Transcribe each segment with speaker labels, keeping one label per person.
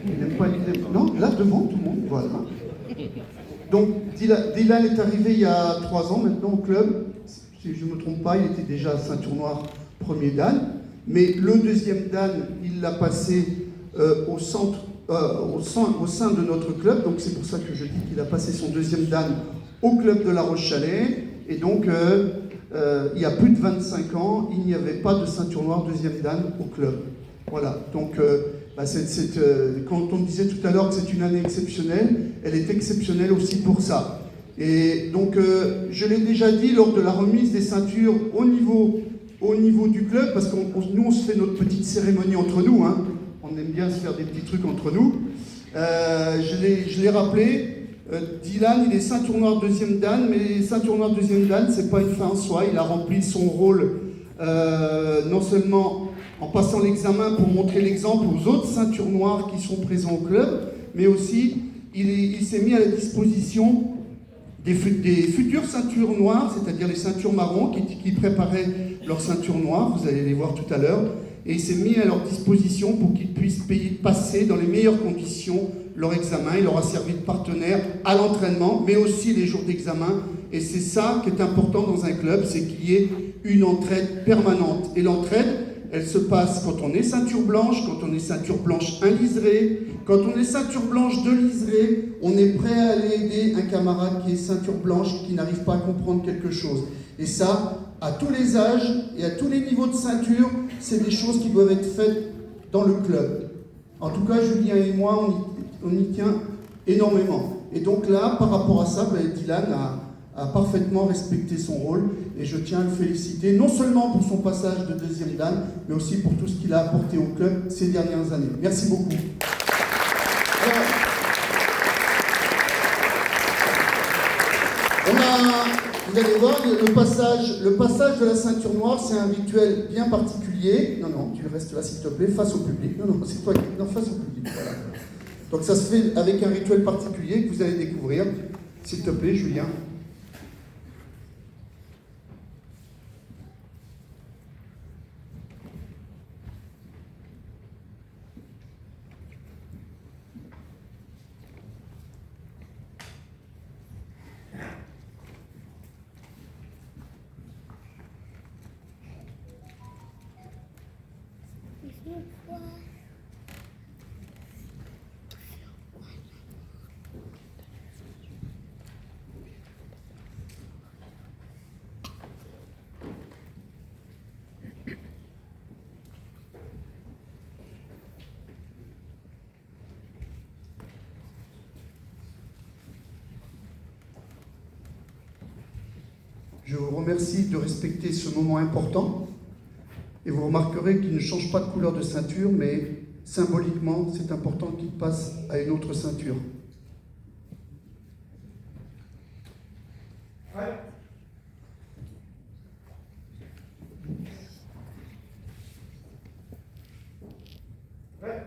Speaker 1: Il n'aime pas non, là devant tout le monde, voilà. Donc Dylan est arrivé il y a 3 ans maintenant au club. Si je ne me trompe pas, il était déjà ceinture noire premier dan. Mais le deuxième dan, il l'a passé au sein de notre club. Donc c'est pour ça que je dis qu'il a passé son deuxième dan au club de La Roche-Chalais. Et donc il y a plus de 25 ans, il n'y avait pas de ceinture noire deuxième dan au club. Voilà, donc quand on disait tout à l'heure que c'est une année exceptionnelle, elle est exceptionnelle aussi pour ça. Et donc, je l'ai déjà dit lors de la remise des ceintures au niveau du club, parce que nous, on se fait notre petite cérémonie entre nous, hein. On aime bien se faire des petits trucs entre nous. Je l'ai rappelé, Dylan, il est ceinture noire deuxième dan, mais ceinture noire deuxième dan, c'est pas une fin en soi. Il a rempli son rôle non seulement en passant l'examen pour montrer l'exemple aux autres ceintures noires qui sont présents au club, mais aussi il s'est mis à la disposition des futures ceintures noires, c'est-à-dire les ceintures marrons qui préparaient leur ceinture noire, vous allez les voir tout à l'heure, et il s'est mis à leur disposition pour qu'ils puissent passer dans les meilleures conditions leur examen. Il leur a servi de partenaire à l'entraînement, mais aussi les jours d'examen. Et c'est ça qui est important dans un club, c'est qu'il y ait une entraide permanente. Et l'entraide, elle se passe quand on est ceinture blanche, quand on est ceinture blanche 1 liseré, quand on est ceinture blanche 2 liseré, on est prêt à aller aider un camarade qui est ceinture blanche, qui n'arrive pas à comprendre quelque chose. Et ça, à tous les âges et à tous les niveaux de ceinture, c'est des choses qui doivent être faites dans le club. En tout cas, Julien et moi, on y tient énormément. Et donc là, par rapport à ça, Dylan a parfaitement respecté son rôle et je tiens à le féliciter, non seulement pour son passage de deuxième dan, mais aussi pour tout ce qu'il a apporté au club ces dernières années. Merci beaucoup. Alors, vous allez voir, le passage de la ceinture noire, c'est un rituel bien particulier. Non, tu restes là s'il te plaît, face au public. Non, c'est toi qui... Non, face au public, voilà. Donc ça se fait avec un rituel particulier que vous allez découvrir. S'il te plaît, Julien. Je vous remercie de respecter ce moment important et vous remarquerez qu'il ne change pas de couleur de ceinture, mais symboliquement, c'est important qu'il passe à une autre ceinture. Ouais. Ouais.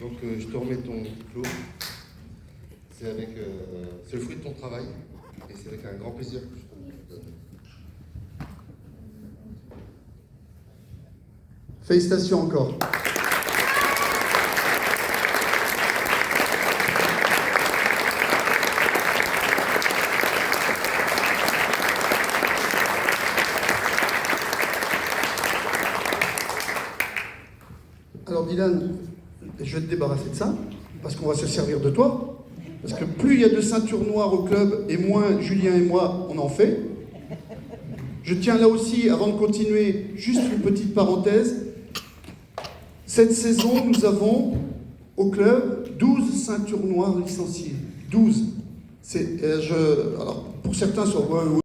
Speaker 2: Donc je te remets ton diplôme. C'est le fruit de ton travail et c'est avec un grand plaisir que je te donne.
Speaker 1: Félicitations encore. Alors Dylan, je vais te débarrasser de ça, parce qu'on va se servir de toi. Parce que plus il y a de ceintures noires au club, et moins Julien et moi, on en fait. Je tiens là aussi, avant de continuer, juste une petite parenthèse. Cette saison, nous avons au club 12 ceintures noires licenciées. 12. Alors, pour certains, sur